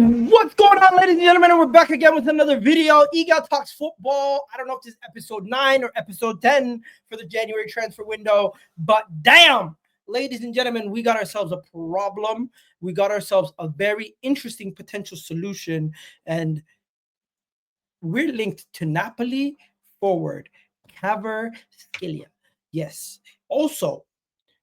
What's going on, ladies and gentlemen? We're back again with another video. Egal Talks Football. I don't know if this is episode 9 or episode 10 for the January transfer window, but damn, ladies and gentlemen, we got ourselves a problem. We got ourselves a very interesting potential solution, and we're linked to Napoli forward Kvaratskhelia. Yes. Also,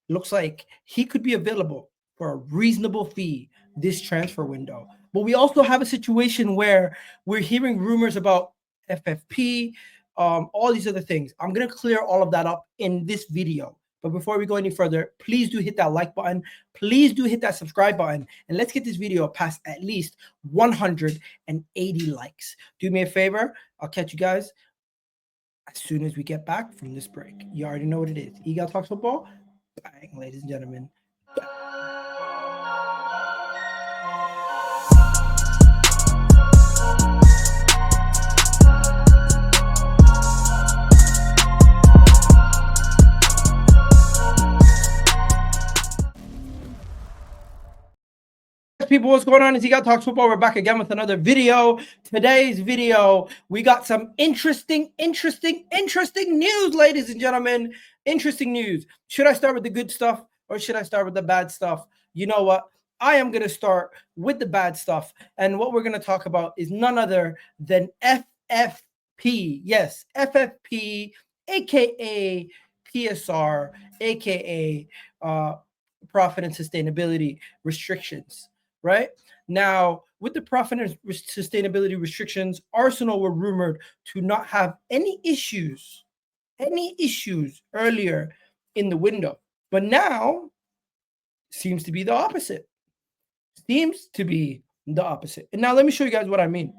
looks like he could be available for a reasonable fee this transfer window. But we also have a situation where we're hearing rumors about FFP, all these other things. I'm going to clear all of that up in this video. But before we go any further, please do hit that like button. Please do hit that subscribe button. And let's get this video past at least 180 likes. Do me a favor. I'll catch you guys as soon as we get back from this break. You already know what it is. Egal Talks Football. Bang, ladies and gentlemen. People, what's going on? It's Egal Talks Football. We're back again with another video. Today's video, we got some interesting news, ladies and gentlemen. Interesting news. Should I start with the good stuff or should I start with the bad stuff? You know what? I am going to start with the bad stuff. And what we're going to talk about is none other than FFP. Yes, FFP, aka PSR, aka profit and sustainability restrictions. Right now, with the profit and sustainability restrictions, Arsenal were rumored to not have any issues earlier in the window, but now seems to be the opposite. And now let me show you guys what I mean.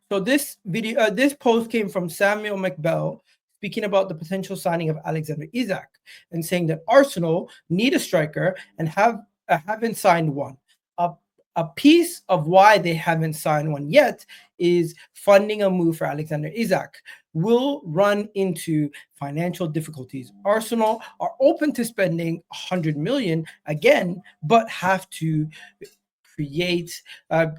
So this video, this post came from Samuel McBell, speaking about the potential signing of Alexander Isak and saying that Arsenal need a striker and haven't signed one. A piece of why they haven't signed one yet is funding a move for Alexander Isak will run into financial difficulties. Arsenal are open to spending 100 million again, but have to create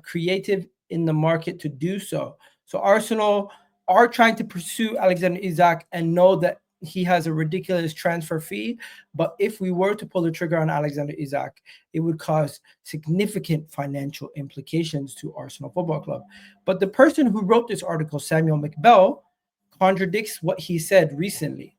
creative in the market to do so. So Arsenal are trying to pursue Alexander Isak and know that he has a ridiculous transfer fee. But if we were to pull the trigger on Alexander Isak, it would cause significant financial implications to Arsenal Football Club. But the person who wrote this article, Samuel McBell, contradicts what he said recently.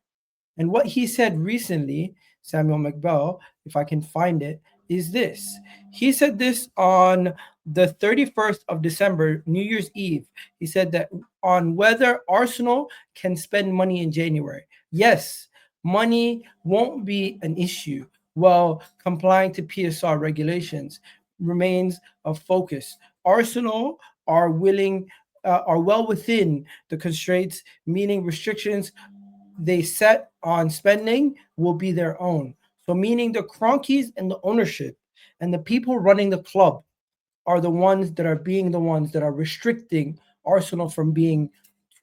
And what he said recently, Samuel McBell, if I can find it, is this. He said this on the 31st of December, New Year's Eve. He said that on whether Arsenal can spend money in January. Yes, money won't be an issue while complying to PSR regulations remains a focus. Arsenal are well within the constraints, meaning restrictions they set on spending will be their own. So meaning the Cronkies and the ownership and the people running the club are the ones that are restricting Arsenal from being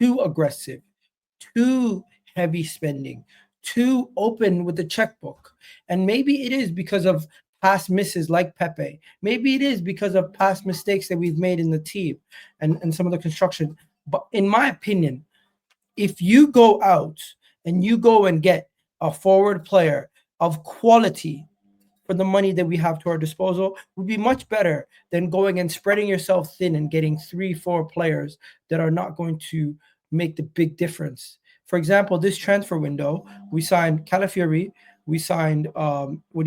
too aggressive, too heavy spending, too open with the checkbook. And maybe it is because of past misses like Pepe. Maybe it is because of past mistakes that we've made in the team and some of the construction. But in my opinion, if you go out and you go and get a forward player of quality for the money that we have to our disposal, would be much better than going and spreading yourself thin and getting 3-4 players that are not going to make the big difference. For example, this transfer window, we signed Calafiori, we signed Calafiori,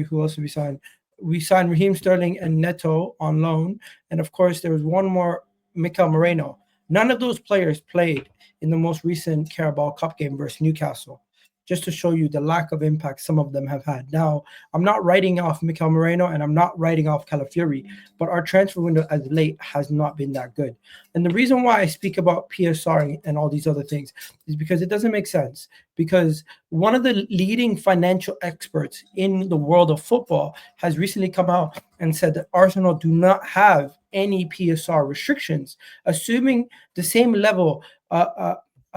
who else did we sign? We signed Raheem Sterling and Neto on loan, and of course there was one more, Mikel Moreno. None of those players played in the most recent Carabao Cup game versus Newcastle, just to show you the lack of impact some of them have had. Now, I'm not writing off Mikel Moreno and I'm not writing off Calafiori, but our transfer window as late has not been that good. And the reason why I speak about PSR and all these other things is because it doesn't make sense. Because one of the leading financial experts in the world of football has recently come out and said that Arsenal do not have any PSR restrictions, assuming the same level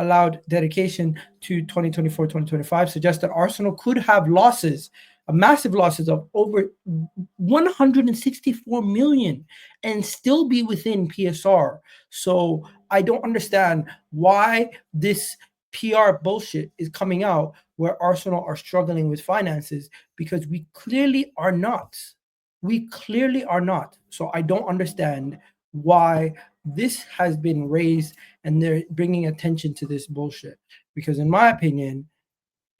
allowed dedication to 2024-2025 suggests that Arsenal could have losses massive losses of over 164 million and still be within PSR. So I don't understand why this PR bullshit is coming out where Arsenal are struggling with finances, because we clearly are not. We clearly are not. So I don't understand why this has been raised and they're bringing attention to this bullshit. Because in my opinion,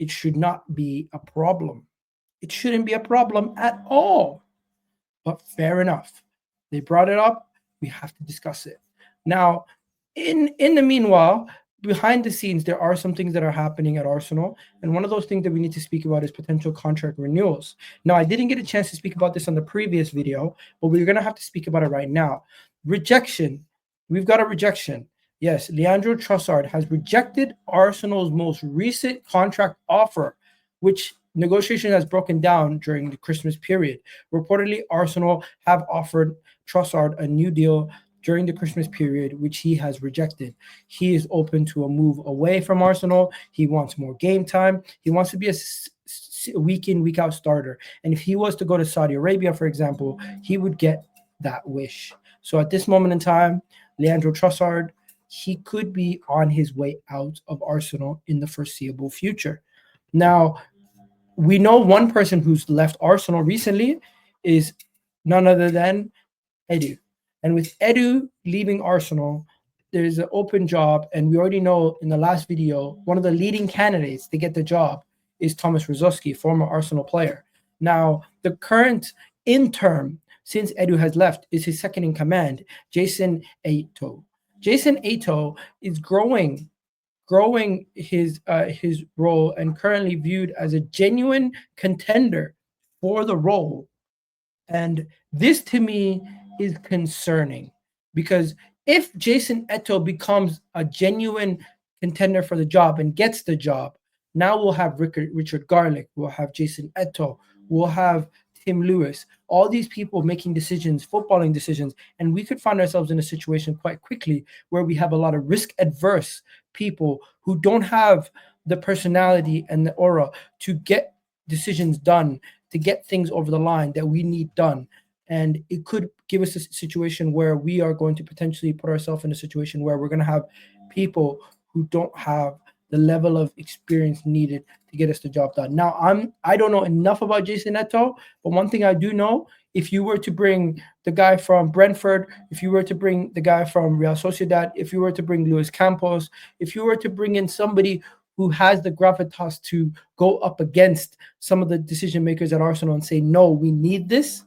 it should not be a problem. It shouldn't be a problem at all. But fair enough. They brought it up. We have to discuss it. Now, in the meanwhile, behind the scenes, there are some things that are happening at Arsenal. And one of those things that we need to speak about is potential contract renewals. Now, I didn't get a chance to speak about this on the previous video, but we're going to have to speak about it right now. Rejection. We've got a rejection. Yes, Leandro Trosssard has rejected Arsenal's most recent contract offer, which negotiation has broken down during the Christmas period. Reportedly, Arsenal have offered Trosssard a new deal during the Christmas period, which he has rejected. He is open to a move away from Arsenal. He wants more game time. He wants to be a week in, week out starter. And if he was to go to Saudi Arabia, for example, he would get that wish. So at this moment in time, Leandro Trosssard, he could be on his way out of Arsenal in the foreseeable future. Now, we know one person who's left Arsenal recently is none other than Edu. And with Edu leaving Arsenal, there's an open job. And we already know in the last video, one of the leading candidates to get the job is Thomas Rosowski, former Arsenal player. Now, the current interim, since Edu has left, is his second in command, Jason Ato. Jason Ato is growing his role and currently viewed as a genuine contender for the role. And this to me is concerning, because if Jason Eto becomes a genuine contender for the job and gets the job, now we'll have Richard Garlick, we'll have Jason Eto, we'll have Tim Lewis, all these people making decisions, footballing decisions, and we could find ourselves in a situation quite quickly where we have a lot of risk adverse people who don't have the personality and the aura to get decisions done, to get things over the line that we need done. And it could give us a situation where we are going to potentially put ourselves in a situation where we're going to have people who don't have the level of experience needed to get us the job done. Now, I don't know enough about Jason Eto, but one thing I do know, if you were to bring the guy from Brentford, if you were to bring the guy from Real Sociedad, if you were to bring Luis Campos, if you were to bring in somebody who has the gravitas to go up against some of the decision makers at Arsenal and say, no, we need this,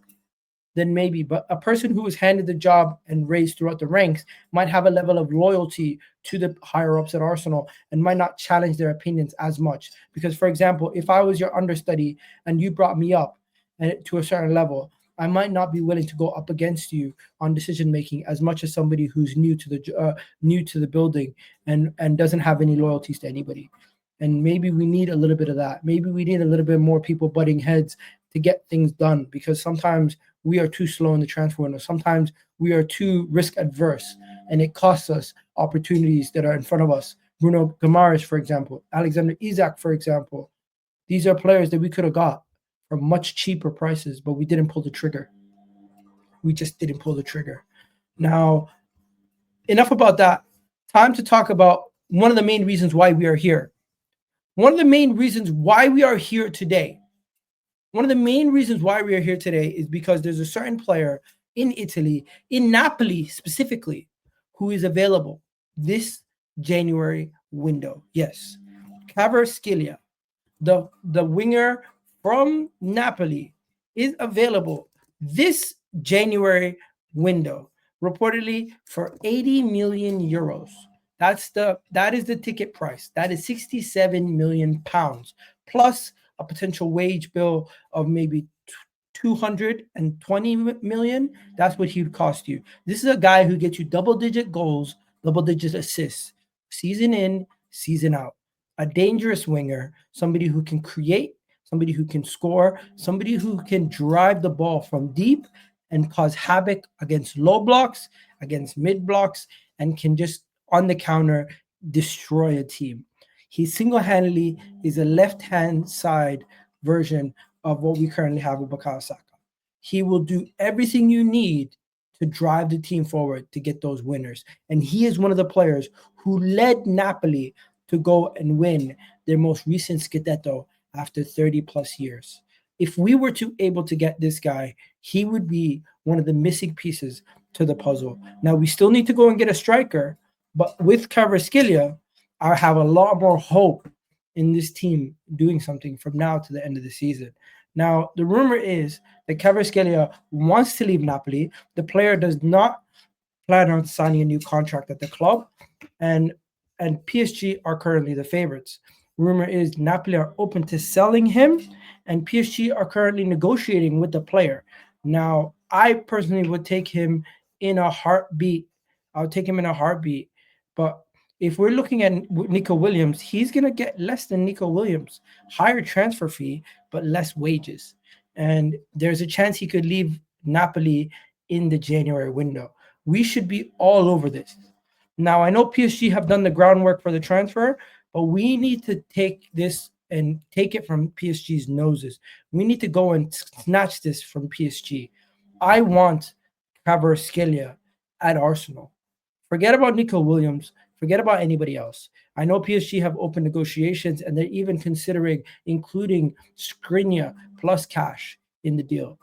then maybe. But a person who was handed the job and raised throughout the ranks might have a level of loyalty to the higher ups at Arsenal and might not challenge their opinions as much. Because, for example, if I was your understudy and you brought me up to a certain level, I might not be willing to go up against you on decision making as much as somebody who's new to the building and doesn't have any loyalties to anybody. And maybe we need a little bit of that. Maybe we need a little bit more people butting heads to get things done, because sometimes we are too slow in the transfer window. Sometimes we are too risk adverse, and it costs us opportunities that are in front of us. Bruno Guimaraes, for example, Alexander Isak, for example. These are players that we could have got for much cheaper prices, but we didn't pull the trigger. We just didn't pull the trigger. Now, enough about that. Time to talk about one of the main reasons why we are here. One of the main reasons why we are here today. One of the main reasons why we are here today is because there's a certain player in Italy, in Napoli specifically, who is available this January window. Yes, Kvaratskhelia, the winger from Napoli, is available this January window, reportedly for 80 million euros. That is the ticket price. That is 67 million pounds plus a potential wage bill of maybe 220 million. That's what he would cost you. This is a guy who gets you double-digit goals, double-digit assists, season in, season out. A dangerous winger, somebody who can create, somebody who can score, somebody who can drive the ball from deep and cause havoc against low blocks, against mid blocks, and can just on the counter destroy a team. He single-handedly is a left-hand side version of what we currently have with Bukayo Saka. He will do everything you need to drive the team forward to get those winners. And he is one of the players who led Napoli to go and win their most recent Scudetto after 30 plus years. If we were to able to get this guy, he would be one of the missing pieces to the puzzle. Now we still need to go and get a striker, but with Kvaratskhelia, I have a lot more hope in this team doing something from now to the end of the season. Now, the rumor is that Kvaratskhelia wants to leave Napoli. The player does not plan on signing a new contract at the club, and PSG are currently the favorites. Rumor is Napoli are open to selling him, and PSG are currently negotiating with the player. Now, I personally would take him in a heartbeat. I'll take him in a heartbeat, but if we're looking at Nico Williams, he's going to get less than Nico Williams, higher transfer fee, but less wages. And there's a chance he could leave Napoli in the January window. We should be all over this. Now, I know PSG have done the groundwork for the transfer, but we need to take this and take it from PSG's noses. We need to go and snatch this from PSG. I want Kvaratskhelia at Arsenal. Forget about Nico Williams. Forget about anybody else. I know PSG have open negotiations, and they're even considering including Skriniar plus cash in the deal.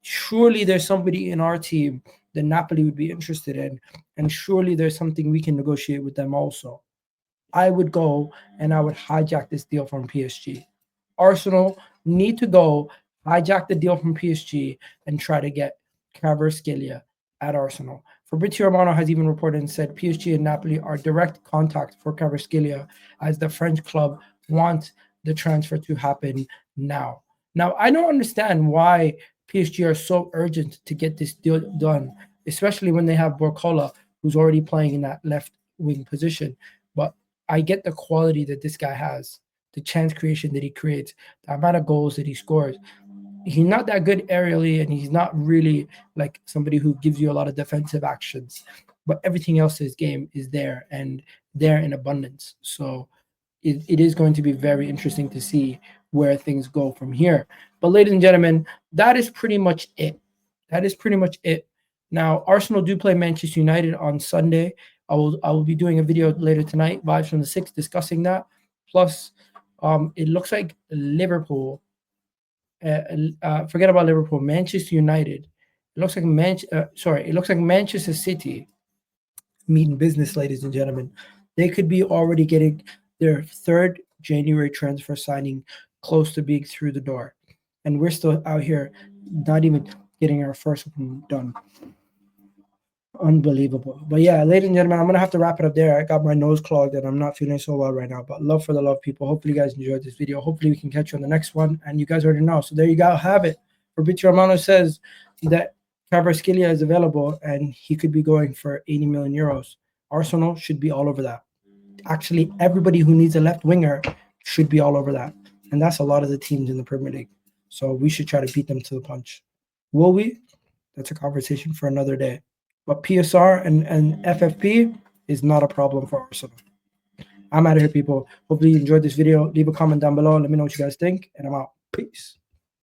Surely there's somebody in our team that Napoli would be interested in, and surely there's something we can negotiate with them also. I would go and I would hijack this deal from PSG. Arsenal need to go hijack the deal from PSG and try to get Kvaratskhelia at Arsenal. Fabrizio Romano has even reported and said PSG and Napoli are direct contact for Kvaratskhelia as the French club want the transfer to happen now. Now, I don't understand why PSG are so urgent to get this deal done, especially when they have Borcola, who's already playing in that left wing position. But I get the quality that this guy has, the chance creation that he creates, the amount of goals that he scores. He's not that good aerially, and he's not really like somebody who gives you a lot of defensive actions. But everything else in his game is there and there in abundance. So it is going to be very interesting to see where things go from here. But ladies and gentlemen, that is pretty much it. That is pretty much it. Now, Arsenal do play Manchester United on Sunday. I will be doing a video later tonight, Vibes from the Six, discussing that. Plus, it looks like Liverpool. Forget about Liverpool. Manchester United. It looks like it looks like Manchester City. Meeting business, ladies and gentlemen. They could be already getting their third January transfer signing close to being through the door, and we're still out here not even getting our first one done. Unbelievable. But yeah, ladies and gentlemen, I'm gonna have to wrap it up there. I got my nose clogged and I'm not feeling so well right now. But love for the love, people. Hopefully you guys enjoyed this video. Hopefully we can catch you on the next one. And you guys already know. So there you go, have it. Fabrizio Romano says that Kvaratskhelia is available and he could be going for 80 million euros. Arsenal should be all over that. Actually, everybody who needs a left winger should be all over that. And that's a lot of the teams in the Premier League. So we should try to beat them to the punch. Will we? That's a conversation for another day. But PSR and FFP is not a problem for Arsenal. I'm out of here, people. Hopefully you enjoyed this video. Leave a comment down below. Let me know what you guys think. And I'm out. Peace.